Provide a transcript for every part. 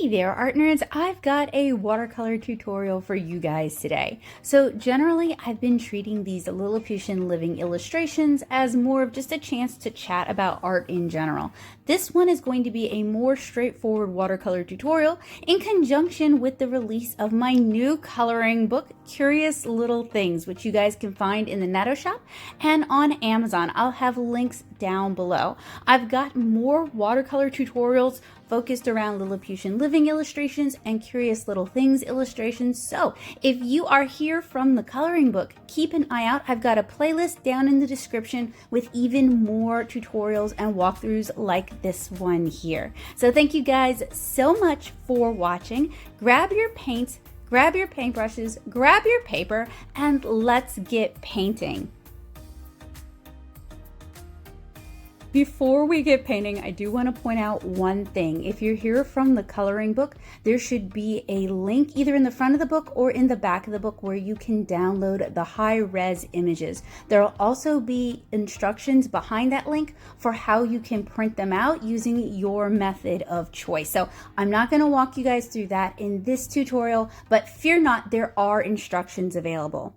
Hey there, art nerds. I've got a watercolor tutorial for you guys today. So generally, I've been treating these Lilliputian living illustrations as more of just a chance to chat about art in general. This one is going to be a more straightforward watercolor tutorial in conjunction with the release of my new coloring book, Curious Little Things, which you guys can find in the Netto shop and on Amazon. I'll have links down below. I've got more watercolor tutorials focused around Lilliputian living illustrations and Curious Little Things illustrations. So if you are here from the coloring book, keep an eye out. I've got a playlist down in the description with even more tutorials and walkthroughs like this one here. So thank you guys so much for watching. Grab your paints, grab your paintbrushes, grab your paper, and let's get painting. Before we get painting, I do want to point out one thing. If you're here from the coloring book, there should be a link either in the front of the book or in the back of the book where you can download the high-res images. There'll also be instructions behind that link for how you can print them out using your method of choice. So I'm not going to walk you guys through that in this tutorial, but fear not, there are instructions available.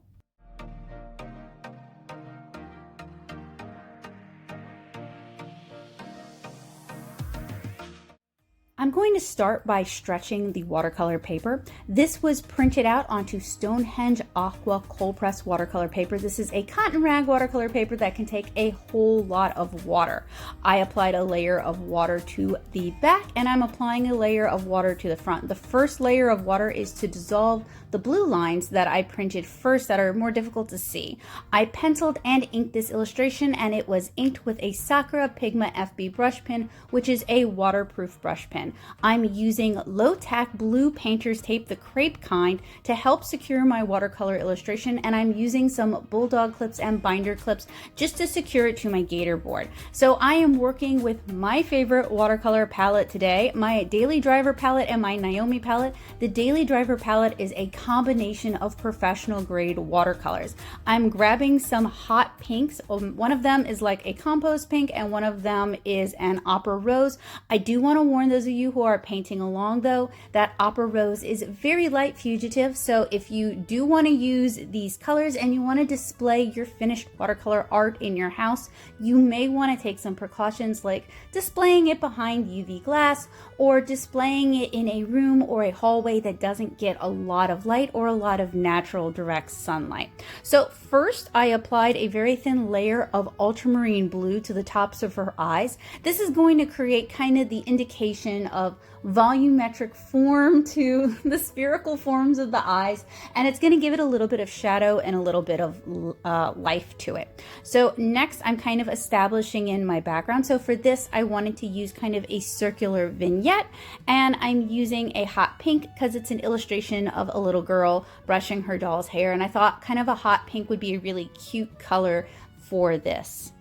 I'm going to start by stretching the watercolor paper. This was printed out onto Stonehenge Aqua cold press watercolor paper. This is a cotton rag watercolor paper that can take a whole lot of water. I applied a layer of water to the back and I'm applying a layer of water to the front. The first layer of water is to dissolve the blue lines that I printed first that are more difficult to see. I penciled and inked this illustration and it was inked with a Sakura Pigma FB brush pen, which is a waterproof brush pen. I'm using low-tack blue painter's tape, the crepe kind, to help secure my watercolor illustration, and I'm using some bulldog clips and binder clips just to secure it to my gator board. So I am working with my favorite watercolor palette today, my Daily Driver palette and my Naomi palette. The Daily Driver palette is a combination of professional grade watercolors. I'm grabbing some hot pinks. One of them is like a compost pink and one of them is an opera rose. I do want to warn those of you who are painting along though that opera rose is very light fugitive, so if you do want to use these colors and you want to display your finished watercolor art in your house, you may want to take some precautions like displaying it behind UV glass or displaying it in a room or a hallway that doesn't get a lot of light or a lot of natural direct sunlight. So first I applied a very thin layer of ultramarine blue to the tops of her eyes. This is going to create kind of the indication of volumetric form to the spherical forms of the eyes, and it's going to give it a little bit of shadow and a little bit of life to it. So next I'm kind of establishing in my background. So for this I wanted to use kind of a circular vignette, and I'm using a hot pink because it's an illustration of a little girl brushing her doll's hair, and I thought kind of a hot pink would be a really cute color for this.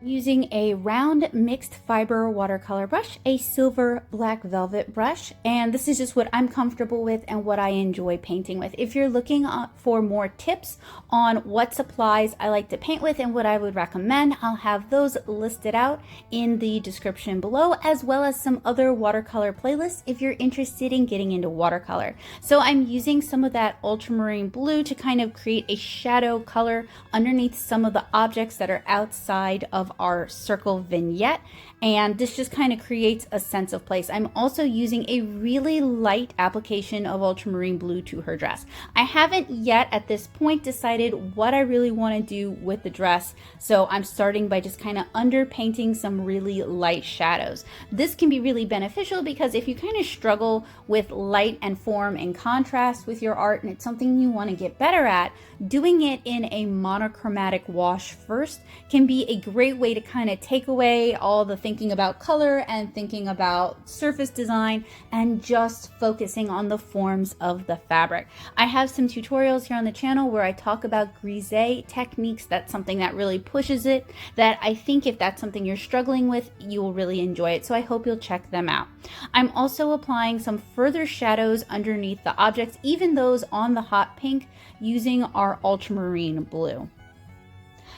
Using a round mixed fiber watercolor brush, a silver black velvet brush, and this is just what I'm comfortable with and what I enjoy painting with. If you're looking for more tips on what supplies I like to paint with and what I would recommend, I'll have those listed out in the description below, as well as some other watercolor playlists if you're interested in getting into watercolor. So I'm using some of that ultramarine blue to kind of create a shadow color underneath some of the objects that are outside of our circle vignette, and this just kind of creates a sense of place. I'm also using a really light application of ultramarine blue to her dress. I haven't yet at this point decided what I really want to do with the dress, so I'm starting by just kind of underpainting some really light shadows. This can be really beneficial because if you kind of struggle with light and form and contrast with your art and it's something you want to get better at, doing it in a monochromatic wash first can be a great way to kind of take away all the thinking about color and thinking about surface design and just focusing on the forms of the fabric. I have some tutorials here on the channel where I talk about grise techniques. That's something that really pushes it, that I think if that's something you're struggling with, you will really enjoy it. So I hope you'll check them out. I'm also applying some further shadows underneath the objects, even those on the hot pink, using our ultramarine blue.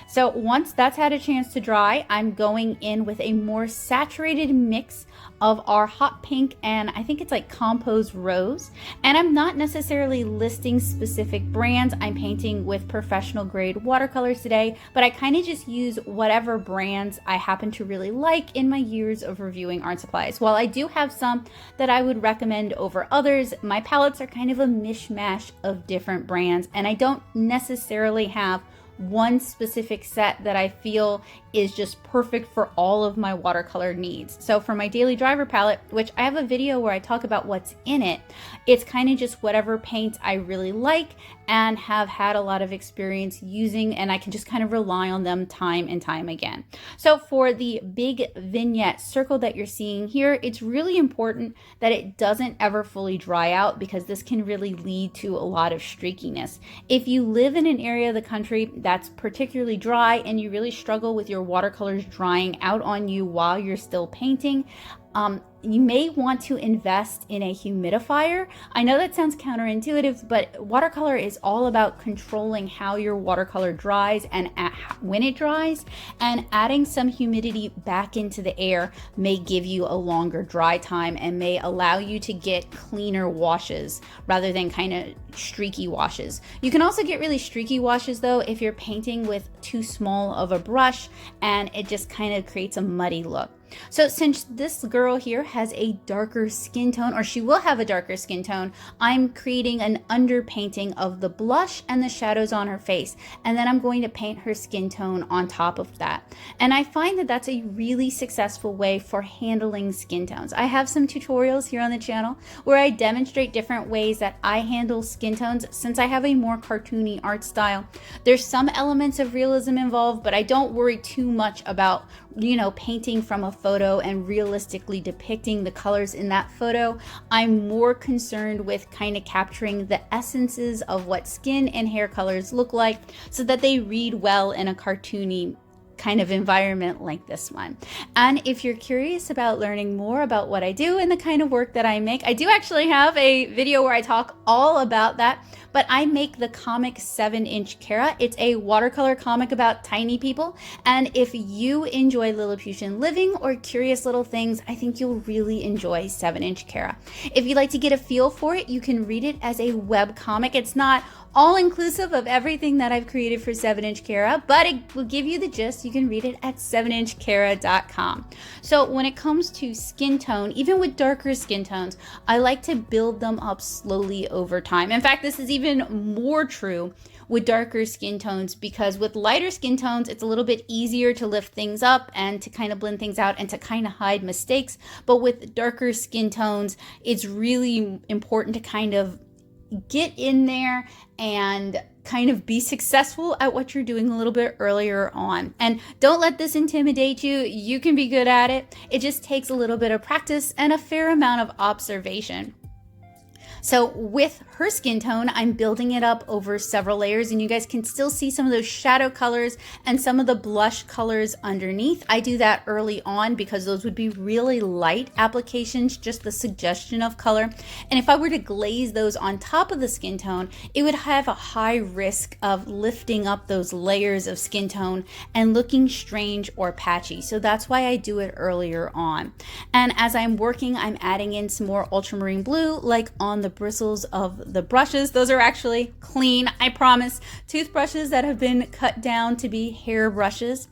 So once that's had a chance to dry, I'm going in with a more saturated mix of our hot pink and I think it's like composed rose. And I'm not necessarily listing specific brands. I'm painting with professional grade watercolors today, but I kind of just use whatever brands I happen to really like in my years of reviewing art supplies. While I do have some that I would recommend over others, my palettes are kind of a mishmash of different brands, and I don't necessarily have one specific set that I feel is just perfect for all of my watercolor needs. So for my daily driver palette, which I have a video where I talk about what's in it, it's kind of just whatever paints I really like and have had a lot of experience using, and I can just kind of rely on them time and time again. So for the big vignette circle that you're seeing here, it's really important that it doesn't ever fully dry out, because this can really lead to a lot of streakiness. If you live in an area of the country that's particularly dry and you really struggle with your watercolors drying out on you while you're still painting, you may want to invest in a humidifier. I know that sounds counterintuitive, but watercolor is all about controlling how your watercolor dries and when it dries, and adding some humidity back into the air may give you a longer dry time and may allow you to get cleaner washes rather than kind of streaky washes. You can also get really streaky washes though if you're painting with too small of a brush and it just kind of creates a muddy look. So since this girl here has a darker skin tone, or she will have a darker skin tone, I'm creating an underpainting of the blush and the shadows on her face, and then I'm going to paint her skin tone on top of that. And I find that that's a really successful way for handling skin tones. I have some tutorials here on the channel where I demonstrate different ways that I handle skin tones, since I have a more cartoony art style. There's some elements of realism involved, but I don't worry too much about, you know, painting from a photo and realistically depicting the colors in that photo. I'm more concerned with kind of capturing the essences of what skin and hair colors look like so that they read well in a cartoony kind of environment like this one. And if you're curious about learning more about what I do and the kind of work that I make, I do actually have a video where I talk all about that. But I make the comic 7-inch Kara. It's a watercolor comic about tiny people. And if you enjoy Lilliputian living or curious little things, I think you'll really enjoy 7-inch Kara. If you'd like to get a feel for it, you can read it as a web comic. It's not all inclusive of everything that I've created for 7-inch Kara, but it will give you the gist. You can read it at 7inchkara.com. So when it comes to skin tone, even with darker skin tones, I like to build them up slowly over time. In fact, this is even more true with darker skin tones, because with lighter skin tones, it's a little bit easier to lift things up and to kind of blend things out and to kind of hide mistakes. But with darker skin tones, it's really important to kind of get in there and kind of be successful at what you're doing a little bit earlier on. And don't let this intimidate you. You can be good at it. It just takes a little bit of practice and a fair amount of observation. So with her skin tone, I'm building it up over several layers, and you guys can still see some of those shadow colors and some of the blush colors underneath. I do that early on because those would be really light applications, just the suggestion of color. And if I were to glaze those on top of the skin tone, it would have a high risk of lifting up those layers of skin tone and looking strange or patchy. So that's why I do it earlier on. And as I'm working, I'm adding in some more ultramarine blue, like on the bristles of the brushes. Those are actually clean, I promise, toothbrushes that have been cut down to be hair brushes.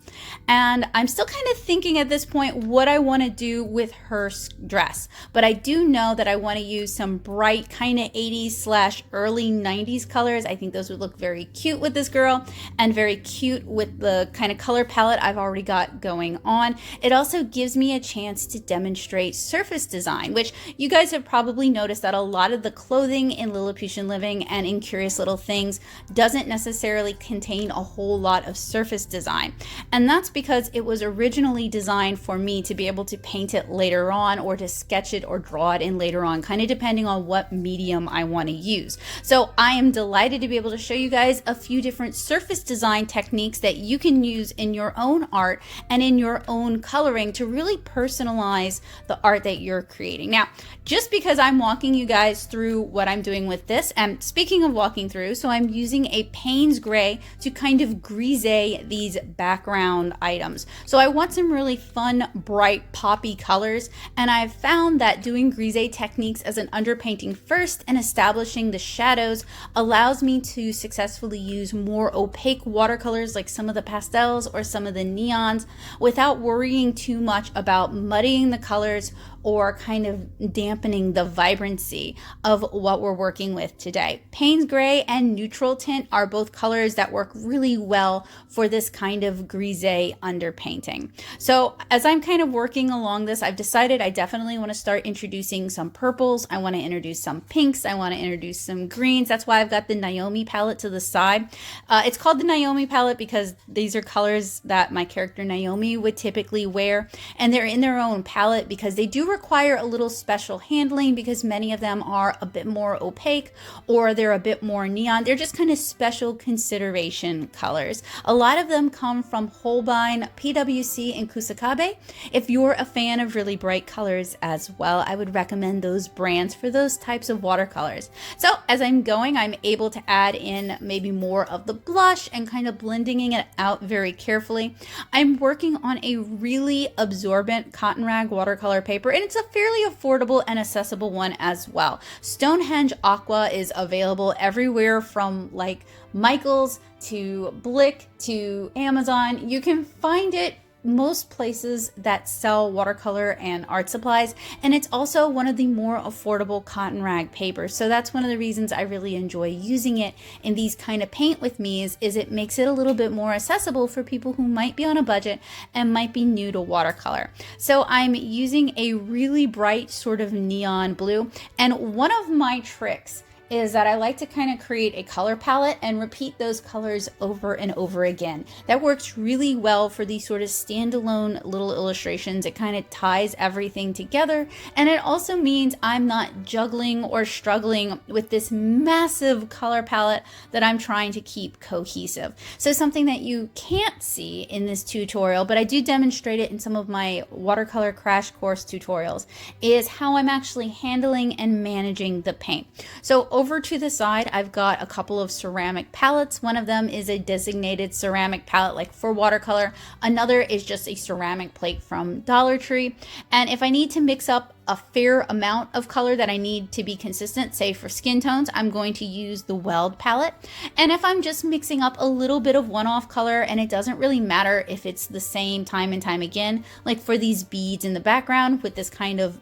And I'm still kind of thinking at this point what I want to do with her dress, but I do know that I want to use some bright kind of 80s / early 90s colors. I think those would look very cute with this girl and very cute with the kind of color palette I've already got going on. It also gives me a chance to demonstrate surface design, which you guys have probably noticed that a lot of the clothing in Lilliputian Living and in Curious Little Things doesn't necessarily contain a whole lot of surface design. And that's because it was originally designed for me to be able to paint it later on, or to sketch it or draw it in later on, kind of depending on what medium I want to use. So I am delighted to be able to show you guys a few different surface design techniques that you can use in your own art and in your own coloring to really personalize the art that you're creating. Now, just because I'm walking you guys through through what I'm doing with this. And speaking of walking through, so I'm using a Payne's Gray to kind of grise these background items. So I want some really fun, bright, poppy colors, and I've found that doing grise techniques as an underpainting first and establishing the shadows allows me to successfully use more opaque watercolors like some of the pastels or some of the neons without worrying too much about muddying the colors or kind of dampening the vibrancy of what we're working with today. Payne's Gray and neutral tint are both colors that work really well for this kind of grise underpainting. So as I'm kind of working along this, I've decided I definitely want to start introducing some purples. I want to introduce some pinks. I want to introduce some greens. That's why I've got the Naomi palette to the side. It's called the Naomi palette because these are colors that my character Naomi would typically wear, and they're in their own palette because they do require a little special handling because many of them are a bit more opaque or they're a bit more neon. They're just kind of special consideration colors. A lot of them come from Holbein, PwC, and Kusakabe. If you're a fan of really bright colors as well, I would recommend those brands for those types of watercolors. So as I'm going, I'm able to add in maybe more of the blush and kind of blending it out very carefully. I'm working on a really absorbent cotton rag watercolor paper, and it's a fairly affordable and accessible one as well. Stonehenge Aqua is available everywhere from like Michael's to Blick to Amazon. You can find it most places that sell watercolor and art supplies, and it's also one of the more affordable cotton rag papers. So that's one of the reasons I really enjoy using it in these kind of paint with me's, is it makes it a little bit more accessible for people who might be on a budget and might be new to watercolor. So I'm using a really bright sort of neon blue, and one of my tricks is that I like to kind of create a color palette and repeat those colors over and over again. That works really well for these sort of standalone little illustrations. It kind of ties everything together, and it also means I'm not juggling or struggling with this massive color palette that I'm trying to keep cohesive. So something that you can't see in this tutorial, but I do demonstrate it in some of my watercolor crash course tutorials, is how I'm actually handling and managing the paint. So over to the side, I've got a couple of ceramic palettes. One of them is a designated ceramic palette like for watercolor. Another is just a ceramic plate from Dollar Tree. And if I need to mix up a fair amount of color that I need to be consistent, say for skin tones, I'm going to use the Weld palette. And if I'm just mixing up a little bit of one-off color, and it doesn't really matter if it's the same time and time again, like for these beads in the background with this kind of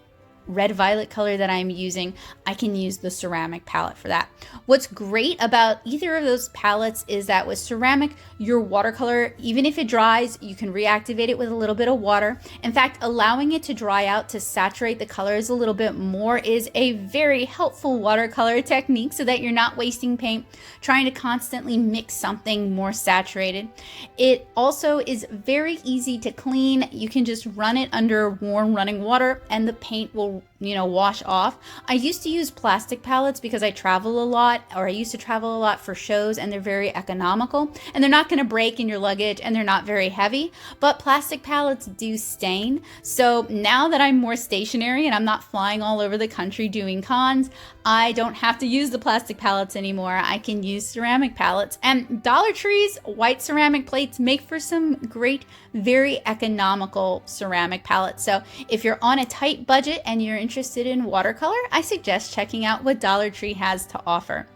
red violet color that I'm using, I can use the ceramic palette for that. What's great about either of those palettes is that with ceramic, your watercolor, even if it dries, you can reactivate it with a little bit of water. In fact, allowing it to dry out to saturate the colors a little bit more is a very helpful watercolor technique so that you're not wasting paint trying to constantly mix something more saturated. It also is very easy to clean. You can just run it under warm running water and the paint will wash off. I used to use plastic palettes because I travel a lot, or I used to travel a lot for shows, and they're very economical and they're not going to break in your luggage and they're not very heavy, but plastic palettes do stain. So now that I'm more stationary and I'm not flying all over the country doing cons, I don't have to use the plastic palettes anymore. I can use ceramic palettes, and Dollar Tree's white ceramic plates make for some great, very economical ceramic palettes. So if you're on a tight budget and you're interested in watercolor, I suggest checking out what Dollar Tree has to offer.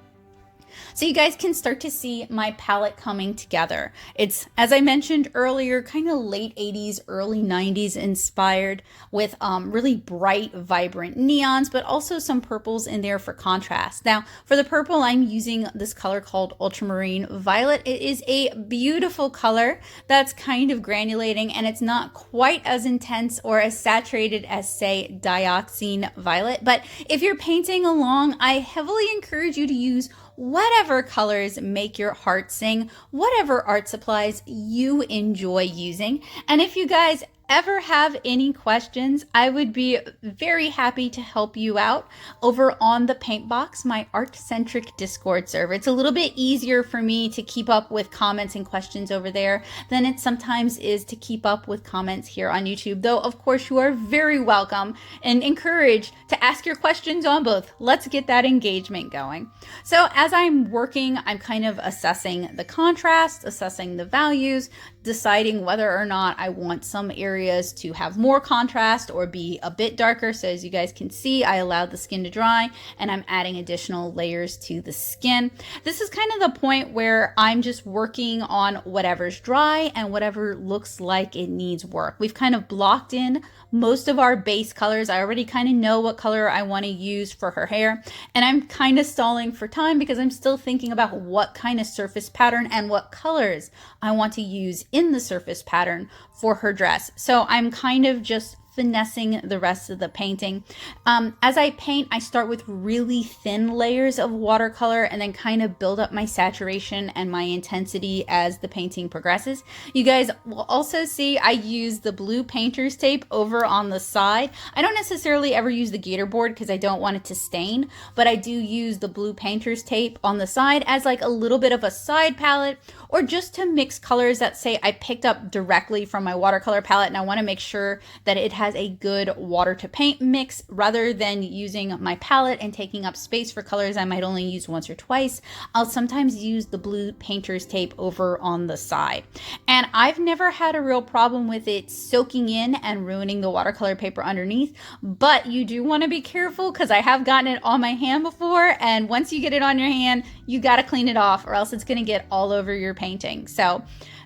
So you guys can start to see my palette coming together. It's, as I mentioned earlier, kind of late 80s, early 90s inspired with really bright, vibrant neons, but also some purples in there for contrast. Now, for the purple, I'm using this color called Ultramarine Violet. It is a beautiful color that's kind of granulating, and it's not quite as intense or as saturated as, say, Dioxine Violet. But if you're painting along, I heavily encourage you to use whatever colors make your heart sing, whatever art supplies you enjoy using. And if you guys ever have any questions, I would be very happy to help you out over on the Paintbox, my art-centric Discord server. It's a little bit easier for me to keep up with comments and questions over there than it sometimes is to keep up with comments here on YouTube, though of course you are very welcome and encouraged to ask your questions on both. Let's get that engagement going. So as I'm working, I'm kind of assessing the contrast, assessing the values, deciding whether or not I want some areas to have more contrast or be a bit darker. So as you guys can see, I allowed the skin to dry and I'm adding additional layers to the skin. This is kind of the point where I'm just working on whatever's dry and whatever looks like it needs work. We've kind of blocked in most of our base colors. I already kind of know what color I want to use for her hair, and I'm kind of stalling for time because I'm still thinking about what kind of surface pattern and what colors I want to use in the surface pattern for her dress. So I'm kind of just finessing the rest of the painting. As I paint, I start with really thin layers of watercolor and then kind of build up my saturation and my intensity as the painting progresses. You guys will also see I use the blue painter's tape over on the side. I don't necessarily ever use the gator board because I don't want it to stain, but I do use the blue painter's tape on the side as like a little bit of a side palette, or just to mix colors that say I picked up directly from my watercolor palette and I want to make sure that it has a good water to paint mix rather than using my palette and taking up space for colors I might only use once or twice. I'll sometimes use the blue painter's tape over on the side. And I've never had a real problem with it soaking in and ruining the watercolor paper underneath, but you do want to be careful because I have gotten it on my hand before, and once you get it on your hand, you got to clean it off or else it's going to get all over your painting. So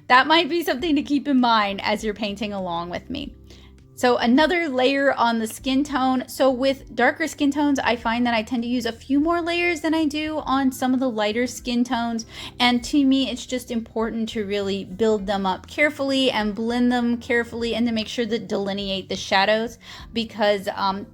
that might be something to keep in mind as you're painting along with me. So another layer on the skin tone. So with darker skin tones, I find that I tend to use a few more layers than I do on some of the lighter skin tones. And to me, it's just important to really build them up carefully and blend them carefully and to make sure that delineate the shadows, because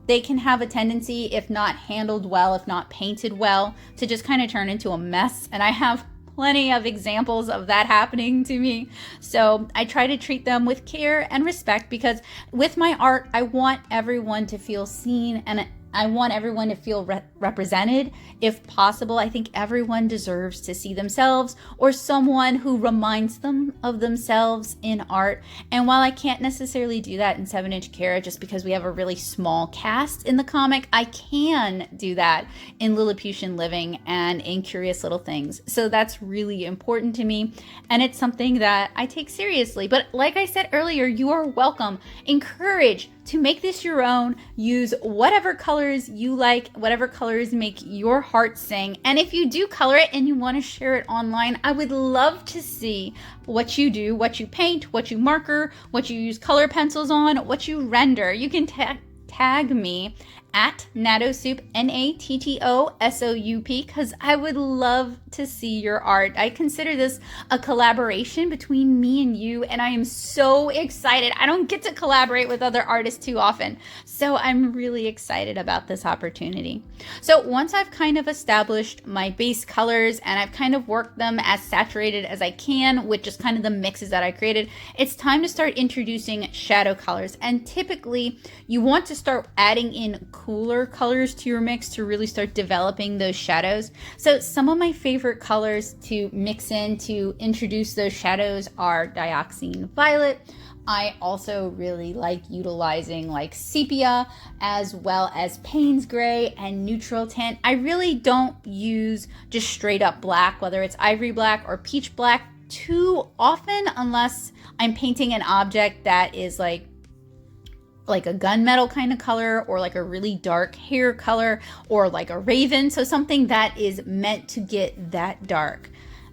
they can have a tendency, if not handled well, if not painted well, to just kind of turn into a mess. And I have plenty of examples of that happening to me. So I try to treat them with care and respect, because with my art, I want everyone to feel seen and I want everyone to feel represented if possible. I think everyone deserves to see themselves or someone who reminds them of themselves in art. And while I can't necessarily do that in 7" Kara just because we have a really small cast in the comic, I can do that in Lilliputian Living and in Curious Little Things. So that's really important to me, and it's something that I take seriously. But like I said earlier, you are welcome. Encourage to make this your own. Use whatever colors you like, whatever colors make your heart sing. And if you do color it and you want to share it online, I would love to see what you do, what you paint, what you marker, what you use color pencils on, what you render. You can tag me at Nattosoup, Nattosoup, because I would love to see your art. I consider this a collaboration between me and you, and I am so excited. I don't get to collaborate with other artists too often, so I'm really excited about this opportunity. So once I've kind of established my base colors and I've kind of worked them as saturated as I can with just kind of the mixes that I created, it's time to start introducing shadow colors. And typically you want to start adding in cooler colors to your mix to really start developing those shadows. So some of my favorite colors to mix in to introduce those shadows are dioxine violet. I also really like utilizing like sepia, as well as Payne's gray and neutral tint. I really don't use just straight up black, whether it's ivory black or peach black, too often, unless I'm painting an object that is like a gunmetal kind of color, or like a really dark hair color, or like a raven. So something that is meant to get that dark.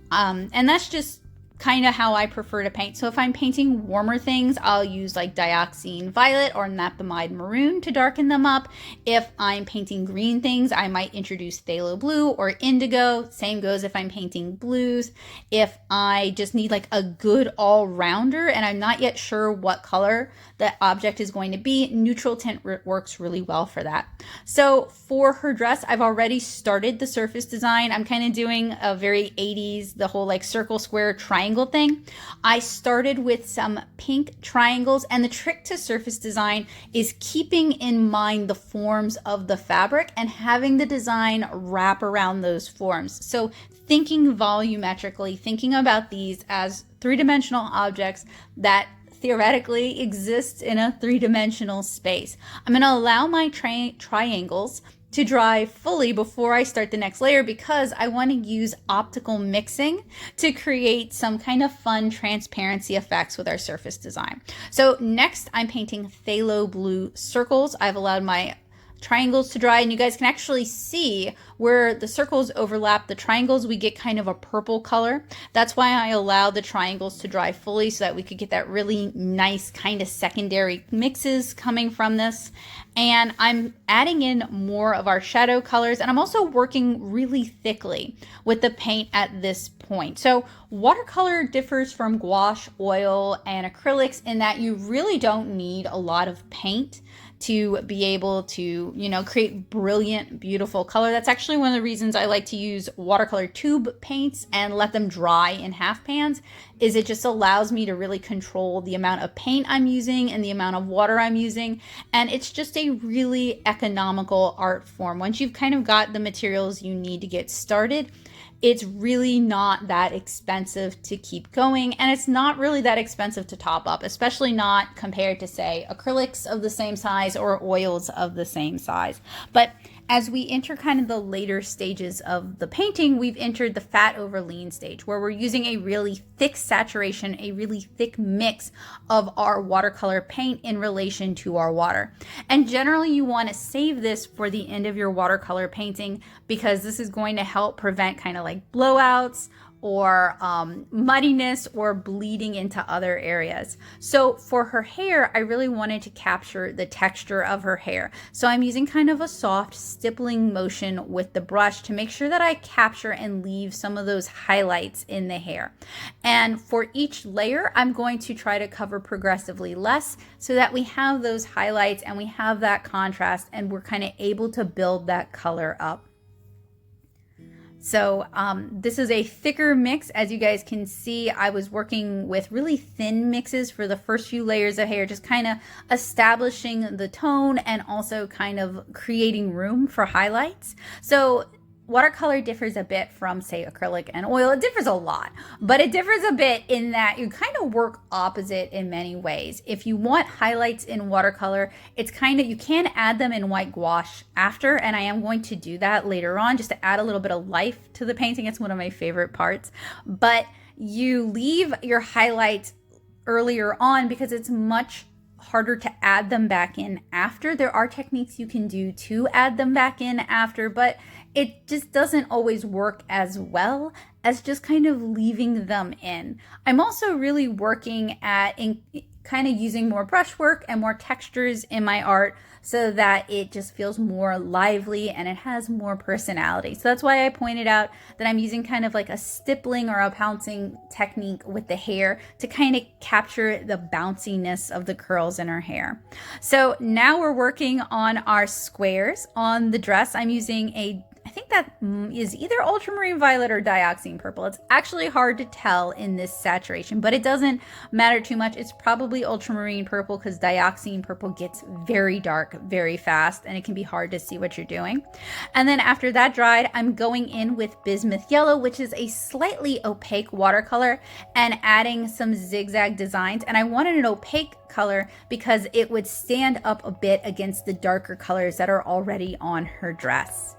And that's just kind of how I prefer to paint. So if I'm painting warmer things, I'll use like dioxine violet or naphthamide maroon to darken them up. If I'm painting green things, I might introduce phthalo blue or indigo. Same goes if I'm painting blues. If I just need like a good all-rounder and I'm not yet sure what color the object is going to be, neutral tint works really well for that. So for her dress, I've already started the surface design. I'm kind of doing a very 80s, the whole like circle, square, triangle triangle thing. I started with some pink triangles, and the trick to surface design is keeping in mind the forms of the fabric and having the design wrap around those forms. So thinking volumetrically, thinking about these as three-dimensional objects that theoretically exist in a three-dimensional space. I'm going to allow my triangles to dry fully before I start the next layer because I want to use optical mixing to create some kind of fun transparency effects with our surface design. So next I'm painting phthalo blue circles. I've allowed my triangles to dry, and you guys can actually see where the circles overlap the triangles, we get kind of a purple color. That's why I allow the triangles to dry fully so that we could get that really nice kind of secondary mixes coming from this. And I'm adding in more of our shadow colors, and I'm also working really thickly with the paint at this point. So watercolor differs from gouache, oil, and acrylics in that you really don't need a lot of paint to be able to, you know, create brilliant, beautiful color. That's actually one of the reasons I like to use watercolor tube paints and let them dry in half pans, is it just allows me to really control the amount of paint I'm using and the amount of water I'm using. And it's just a really economical art form. Once you've kind of got the materials you need to get started, it's really not that expensive to keep going, and it's not really that expensive to top up, especially not compared to, say, acrylics of the same size or oils of the same size. But as we enter kind of the later stages of the painting, we've entered the fat over lean stage, where we're using a really thick saturation, a really thick mix of our watercolor paint in relation to our water. And generally you want to save this for the end of your watercolor painting, because this is going to help prevent kind of like blowouts or muddiness or bleeding into other areas. So for her hair, I really wanted to capture the texture of her hair. So I'm using kind of a soft stippling motion with the brush to make sure that I capture and leave some of those highlights in the hair. And for each layer, I'm going to try to cover progressively less so that we have those highlights and we have that contrast and we're kind of able to build that color up. So this is a thicker mix. As you guys can see, I was working with really thin mixes for the first few layers of hair, just kind of establishing the tone and also kind of creating room for highlights. So watercolor differs a bit from, say, acrylic and oil. It differs a lot, but it differs a bit in that you kind of work opposite in many ways. If you want highlights in watercolor, it's kind of, you can add them in white gouache after, and I am going to do that later on just to add a little bit of life to the painting. It's one of my favorite parts, but you leave your highlights earlier on because it's much harder to add them back in after. There are techniques you can do to add them back in after, but it just doesn't always work as well as just kind of leaving them in. I'm also really working at kind of using more brushwork and more textures in my art so that it just feels more lively and it has more personality. So that's why I pointed out that I'm using kind of like a stippling or a pouncing technique with the hair to kind of capture the bounciness of the curls in her hair. So now we're working on our squares on the dress. I'm using I think that is either ultramarine violet or dioxine purple. It's actually hard to tell in this saturation, but it doesn't matter too much. It's probably ultramarine purple because dioxine purple gets very dark very fast and it can be hard to see what you're doing. And then after that dried, I'm going in with bismuth yellow, which is a slightly opaque watercolor, and adding some zigzag designs. And I wanted an opaque color because it would stand up a bit against the darker colors that are already on her dress.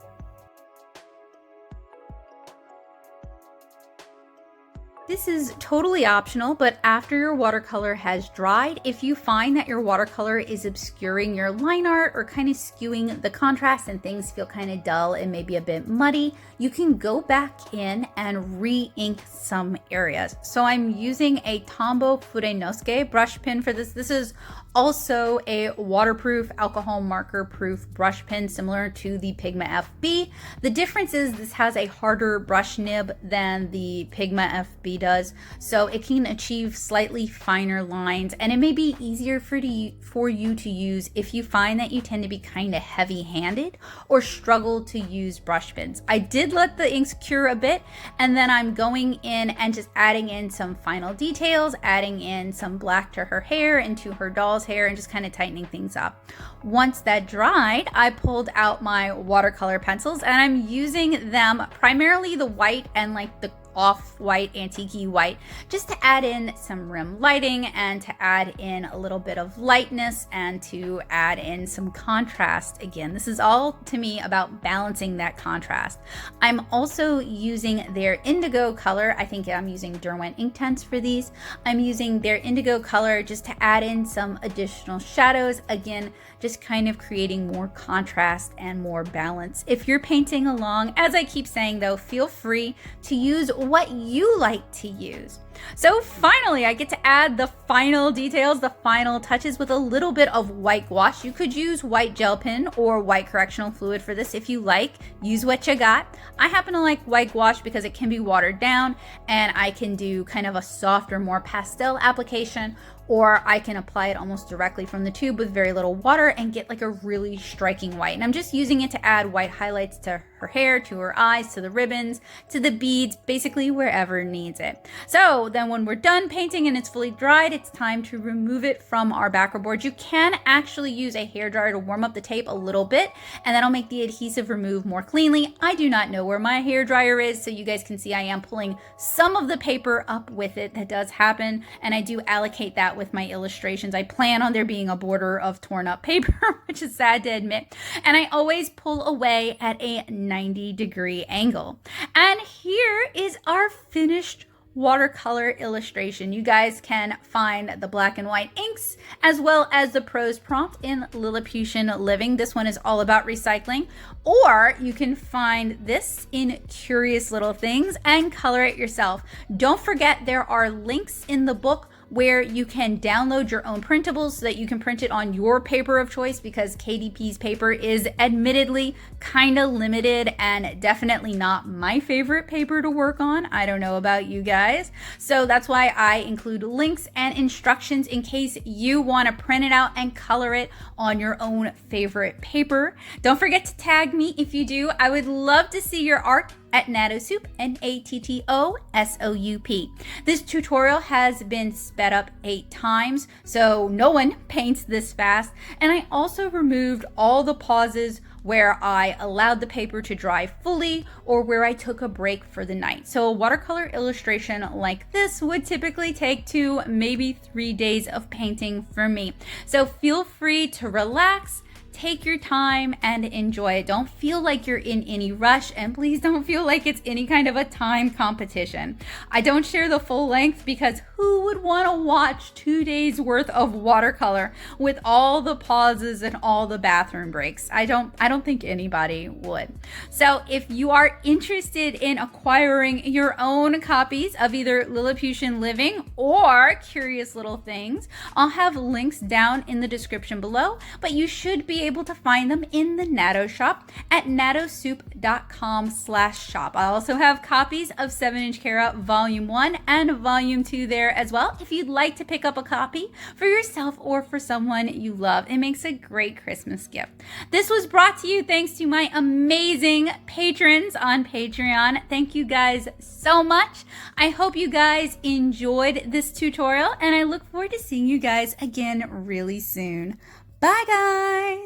This is totally optional, but after your watercolor has dried, if you find that your watercolor is obscuring your line art or kind of skewing the contrast and things feel kind of dull and maybe a bit muddy, you can go back in and re-ink some areas. So I'm using a Tombow Furenosuke brush pen for this. This is also a waterproof, alcohol marker proof brush pen similar to the Pigma FB. The difference is this has a harder brush nib than the Pigma FB does, so it can achieve slightly finer lines, and it may be easier for you to use if you find that you tend to be kind of heavy-handed or struggle to use brush pens. I did let the inks cure a bit, and then I'm going in and just adding in some final details, adding in some black to her hair and to her doll's hair, and just kind of tightening things up. Once that dried, I pulled out my watercolor pencils, and I'm using them primarily the white and like the off-white, antique-y white, just to add in some rim lighting and to add in a little bit of lightness and to add in some contrast. Again, this is all to me about balancing that contrast. I'm also using their indigo color. I think I'm using Derwent Inktense for these. I'm using their indigo color just to add in some additional shadows. Again, just kind of creating more contrast and more balance. If you're painting along, as I keep saying though, feel free to use what you like to use. So finally, I get to add the final details, the final touches with a little bit of white gouache. You could use white gel pen or white correctional fluid for this if you like. Use what you got. I happen to like white gouache because it can be watered down and I can do kind of a softer, more pastel application, or I can apply it almost directly from the tube with very little water and get like a really striking white. And I'm just using it to add white highlights to her hair, to her eyes, to the ribbons, to the beads, basically wherever needs it. So then when we're done painting and it's fully dried, it's time to remove it from our backer board. You can actually use a hairdryer to warm up the tape a little bit, and that'll make the adhesive remove more cleanly. I do not know where my hairdryer is, so you guys can see I am pulling some of the paper up with it. That does happen, and I do allocate that with my illustrations. I plan on there being a border of torn up paper, which is sad to admit, and I always pull away at a 90-degree angle. And here is our finished watercolor illustration. You guys can find the black and white inks as well as the prose prompt in Lilliputian Living. This one is all about recycling, or you can find this in Curious Little Things and color it yourself. Don't forget there are links in the book where you can download your own printables so that you can print it on your paper of choice, because KDP's paper is admittedly kind of limited and definitely not my favorite paper to work on. I don't know about you guys. So that's why I include links and instructions in case you want to print it out and color it on your own favorite paper. Don't forget to tag me if you do. I would love to see your art at Nattosoup, Nattosoup. This tutorial has been sped up 8 times, so no one paints this fast. And I also removed all the pauses where I allowed the paper to dry fully or where I took a break for the night. So a watercolor illustration like this would typically take 2, maybe 3 days of painting for me. So feel free to relax, take your time and enjoy it. Don't feel like you're in any rush, and please don't feel like it's any kind of a time competition. I don't share the full length because who would want to watch 2 days worth of watercolor with all the pauses and all the bathroom breaks? I don't think anybody would. So if you are interested in acquiring your own copies of either Lilliputian Living or Curious Little Things, I'll have links down in the description below, but you should be able to find them in the Natto shop at nattosoup.com/shop. I also have copies of 7-inch Cara Volume 1 and Volume 2 there as well if you'd like to pick up a copy for yourself or for someone you love. It makes a great Christmas gift. This was brought to you thanks to my amazing patrons on Patreon. Thank you guys so much. I hope you guys enjoyed this tutorial, and I look forward to seeing you guys again really soon. Bye guys!